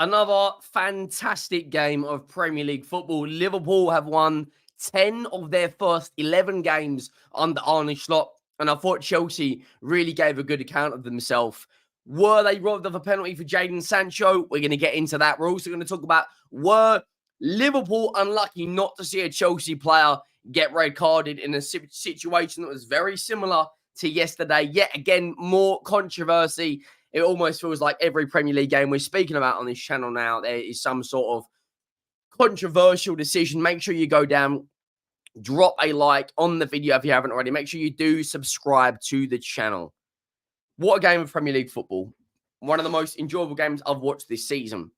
Another fantastic game of Premier League football. Liverpool have won 10 of their first 11 games under Arne Slot, and I thought Chelsea really gave a good account of themselves. Were they robbed of a penalty for Jadon Sancho? We're going to get into that. We're also going to talk about, were Liverpool unlucky not to see a Chelsea player get red carded in a situation that was very similar to yesterday? Yet again, more controversy. It almost feels like every Premier League game we're speaking about on this channel now, there is some sort of controversial decision. Make sure you go down, drop a like on the video if you haven't already. Make sure you do subscribe to the channel. What a game of Premier League football. One of the most enjoyable games I've watched this season,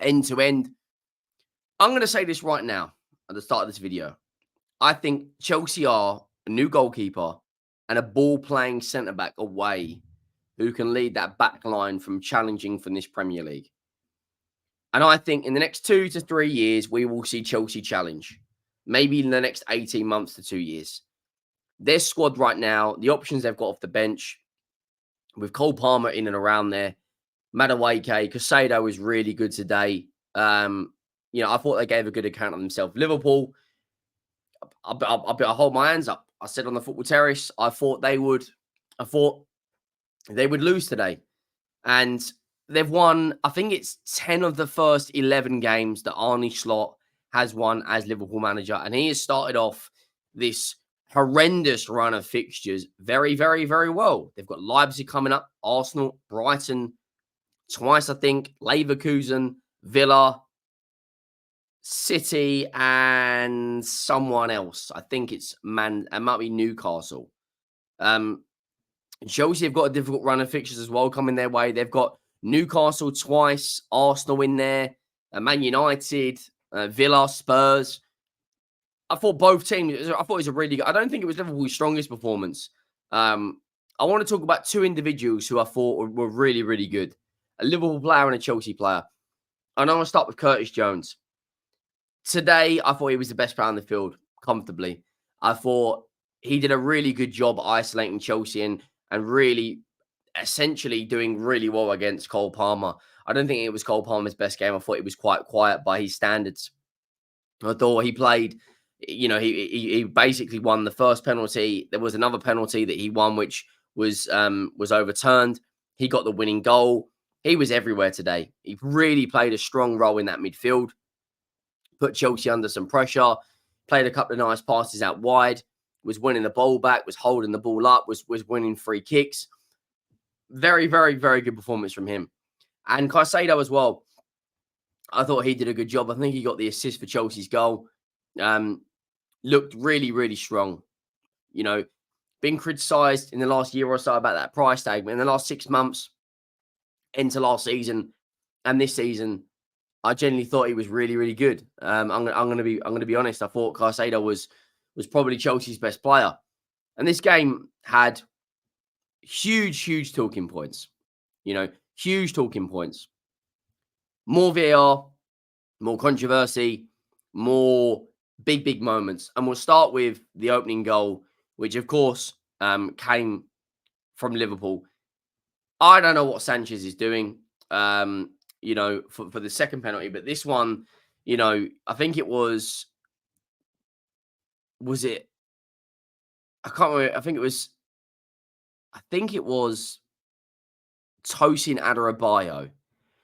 end to end. I'm going to say this right now at the start of this video. I think Chelsea are a new goalkeeper and a ball-playing centre-back away who can lead that back line from challenging for this Premier League. And I think in the next 2 to 3 years, we will see Chelsea challenge. Maybe in the next 18 months to 2 years. Their squad right now, the options they've got off the bench, with Cole Palmer in and around there, Madueke, Casado was really good today. I thought they gave a good account of themselves. Liverpool, I hold my hands up. I said on the football terrace, I thought they would lose today. And they've won, I think it's 10 of the first 11 games that Arne Slot has won as Liverpool manager. And he has started off this horrendous run of fixtures very, very, very well. They've got Leipzig coming up, Arsenal, Brighton, twice, I think, Leverkusen, Villa, City, and someone else. I think it might be Newcastle. Chelsea have got a difficult run of fixtures as well coming their way. They've got Newcastle twice, Arsenal in there, Man United, Villa, Spurs. I thought both teams, it was a really good, I don't think it was Liverpool's strongest performance. I want to talk about two individuals who I thought were really, really good. A Liverpool player and a Chelsea player. And I want to start with Curtis Jones. Today, I thought he was the best player on the field, comfortably. I thought he did a really good job isolating Chelsea and really essentially doing really well against Cole Palmer. I don't think it was Cole Palmer's best game. I thought it was quite quiet by his standards. I thought he played, he basically won the first penalty. There was another penalty that he won, which was overturned. He got the winning goal. He was everywhere today. He really played a strong role in that midfield. Put Chelsea under some pressure. Played a couple of nice passes out wide. Was winning the ball back. Was holding the ball up. Was winning free kicks. Very, very, very good performance from him. And Caicedo as well. I thought he did a good job. I think he got the assist for Chelsea's goal. Looked really, really strong. Been criticised in the last year or so about that price tag. But in the last 6 months, into last season and this season, I genuinely thought he was really, really good. I'm going to be honest. I thought Caicedo was probably Chelsea's best player, and this game had huge talking points. Huge talking points. More VAR, more controversy, more big moments, and we'll start with the opening goal, which of course came from Liverpool. I don't know what Sanchez is doing. For the second penalty, but this one, I think it was it? I can't remember. I think it was Tosin Adarabioyo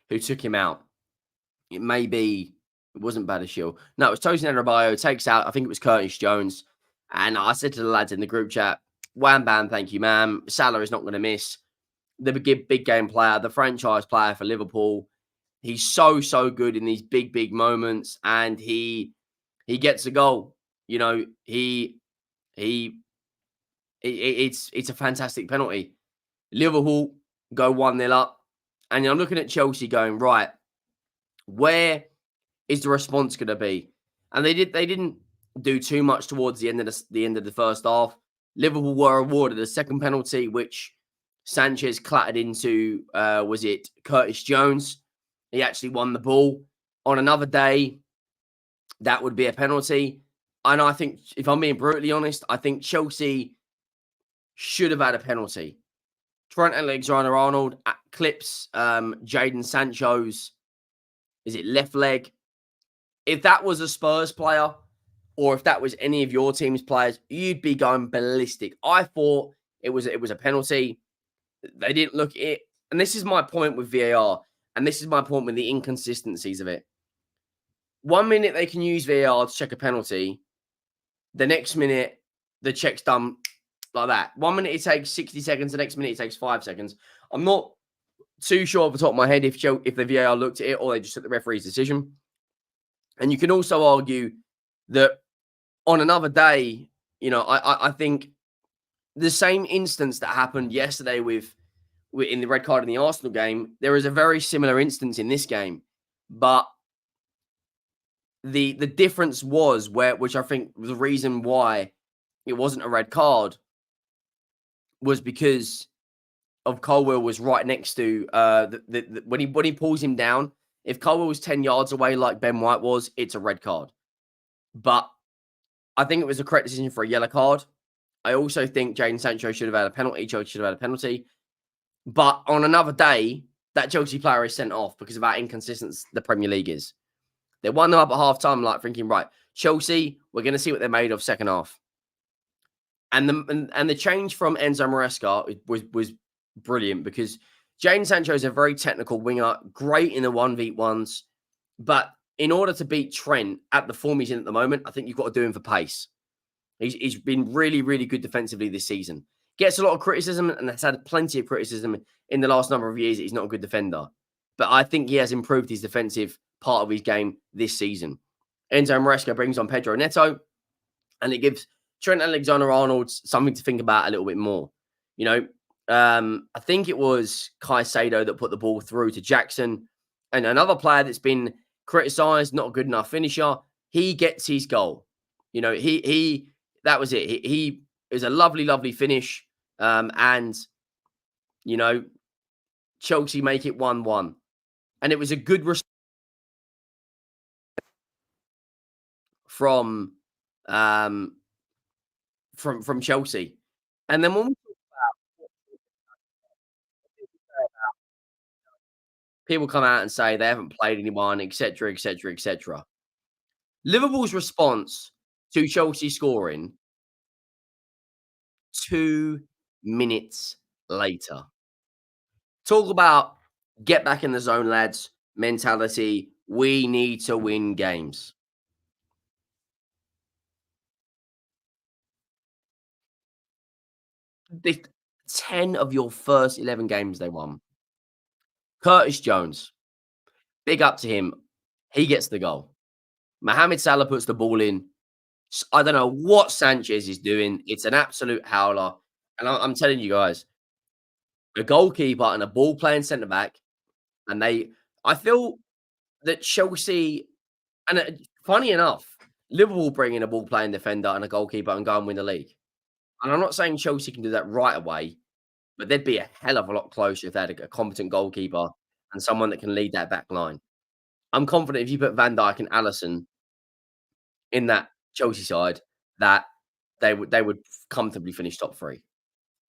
who took him out. It wasn't Badiashile. No, it was Tosin Adarabioyo takes out, I think it was Curtis Jones. And I said to the lads in the group chat, wham bam, thank you, ma'am. Salah is not going to miss. The big game player, the franchise player for Liverpool. He's so good in these big moments, and he gets a goal. It's a fantastic penalty. Liverpool go 1-0 up, and I'm looking at Chelsea going, right, where is the response going to be? And they didn't do too much towards the end of the first half. Liverpool were awarded a second penalty, which Sanchez clattered into, was it Curtis Jones? He actually won the ball. On another day, that would be a penalty. And I think, if I'm being brutally honest, I think Chelsea should have had a penalty. Trent Alexander-Arnold clips Jadon Sancho's Is it left leg? If that was a Spurs player or if that was any of your team's players, you'd be going ballistic. I thought it was a penalty. They didn't look at it. And this is my point with VAR, and this is my point with the inconsistencies of it. 1 minute they can use VAR to check a penalty, the next minute the check's done like that. 1 minute it takes 60 seconds, the next minute it takes 5 seconds. I'm not too sure off the top of my head if the VAR looked at it or they just took the referee's decision. And you can also argue that on another day, I think the same instance that happened yesterday with in the red card in the Arsenal game, there is a very similar instance in this game. But the difference was which I think the reason why it wasn't a red card was because of Colwell was right next to when he pulls him down. If Colwell was 10 yards away like Ben White was, it's a red card. But I think it was a correct decision for a yellow card. I also think Jadon Sancho should have had a penalty. Chelsea should have had a penalty. But on another day, that Chelsea player is sent off because of how inconsistent the Premier League is. They won them up at half time, like thinking, right, Chelsea, we're going to see what they're made of second half. And the change from Enzo Maresca was brilliant because Jadon Sancho is a very technical winger, great in the 1v1s. But in order to beat Trent at the form he's in at the moment, I think you've got to do him for pace. He's been really, really good defensively this season. Gets a lot of criticism and has had plenty of criticism in the last number of years that he's not a good defender. But I think he has improved his defensive part of his game this season. Enzo Maresca brings on Pedro Neto, and it gives Trent Alexander-Arnold something to think about a little bit more. I think it was Caicedo that put the ball through to Jackson, and another player that's been criticised, not a good enough finisher. He gets his goal. He that was it. He it was a lovely, lovely finish, and Chelsea make it 1-1, and it was a good response from Chelsea. And then when we people come out and say they haven't played anyone, etc., etc., etc. Liverpool's response to Chelsea scoring 2 minutes later. Talk about get back in the zone, lads. Mentality. We need to win games. The 10 of your first 11 games they won. Curtis Jones, big up to him. He gets the goal. Mohamed Salah puts the ball in. I don't know what Sanchez is doing. It's an absolute howler. And I'm telling you guys, a goalkeeper and a ball playing centre back, and I feel that Chelsea, and funny enough, Liverpool bring in a ball playing defender and a goalkeeper and go and win the league. And I'm not saying Chelsea can do that right away, but they'd be a hell of a lot closer if they had a competent goalkeeper and someone that can lead that back line. I'm confident if you put Van Dijk and Alisson in that Chelsea side, that they would comfortably finish top 3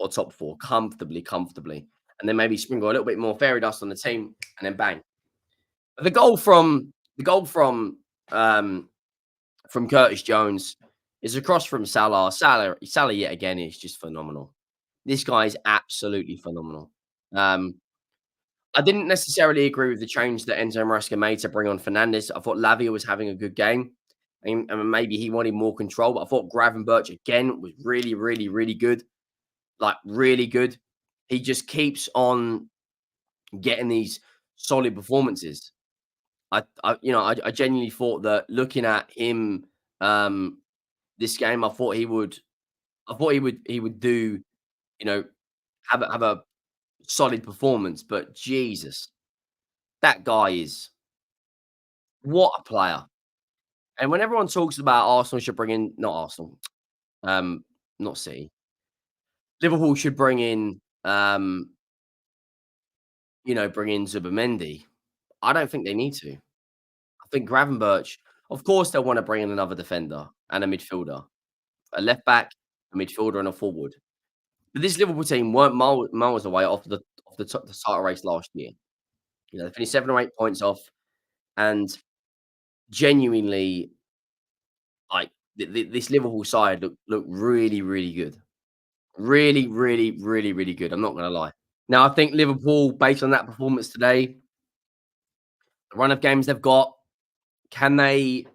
or top 4 comfortably, and then maybe sprinkle a little bit more fairy dust on the team, and then bang. The goal from Curtis Jones is across from Salah. Salah yet again is just phenomenal. This guy is absolutely phenomenal. I didn't necessarily agree with the change that Enzo Maresca made to bring on Fernandes. I thought Lavia was having a good game. And maybe he wanted more control, but I thought Gravenberch again was really, really, really good. Like really good. He just keeps on getting these solid performances. I genuinely thought that looking at him this game, I thought he would do, you know, have a solid performance, but Jesus, that guy is what a player. And when everyone talks about Arsenal should bring in not Arsenal, not City. Liverpool should bring in Zubimendi. I don't think they need to. I think Gravenberch, of course, they'll want to bring in another defender and a midfielder, a left back, a midfielder, and a forward. But this Liverpool team weren't miles away off the title race last year. They finished 7 or 8 points off. And genuinely, like this Liverpool side look really, really good. Really, really, really, really good. I'm not gonna lie. Now, I think Liverpool, based on that performance today, the run of games they've got, can they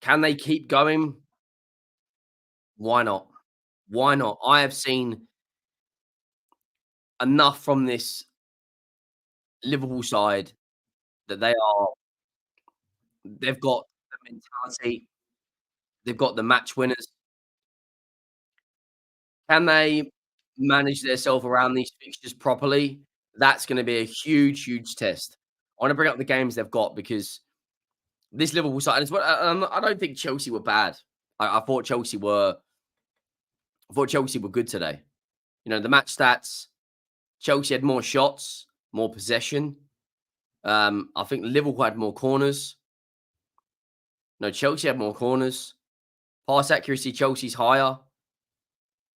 can they keep going? Why not? Why not? I have seen enough from this Liverpool side that they've got the mentality, they've got the match winners. Can they manage themselves around these fixtures properly? That's gonna be a huge, huge test. I wanna bring up the games they've got because this Liverpool side, and it's what I don't think Chelsea were bad. I thought Chelsea were good today. You know, the match stats, Chelsea had more shots, more possession. I think Liverpool had more corners. No, Chelsea had more corners. Pass accuracy, Chelsea's higher.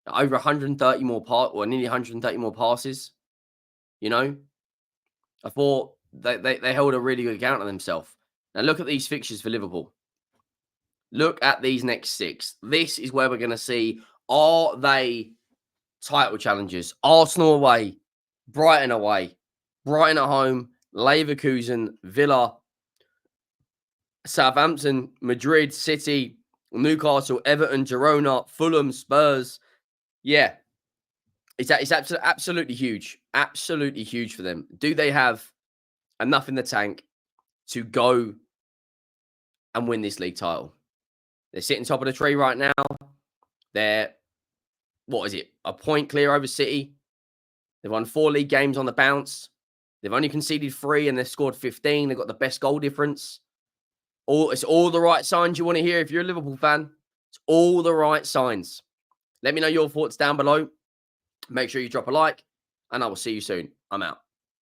Over 130 more or nearly 130 more passes. You know, I thought they held a really good account of themselves. Now look at these fixtures for Liverpool. Look at these next six. This is where we're going to see, are they title challenges? Arsenal away, Brighton away, Brighton at home, Leverkusen, Villa, Southampton, Madrid, City, Newcastle, Everton, Girona, Fulham, Spurs. Yeah, it's absolutely huge. Absolutely huge for them. Do they have enough in the tank to go and win this league title? They're sitting top of the tree right now. They're, what is it, a point clear over City. They've won 4 league games on the bounce. They've only conceded 3 and they've scored 15. They've got the best goal difference. It's all the right signs you want to hear if you're a Liverpool fan. It's all the right signs. Let me know your thoughts down below. Make sure you drop a like, and I will see you soon. I'm out.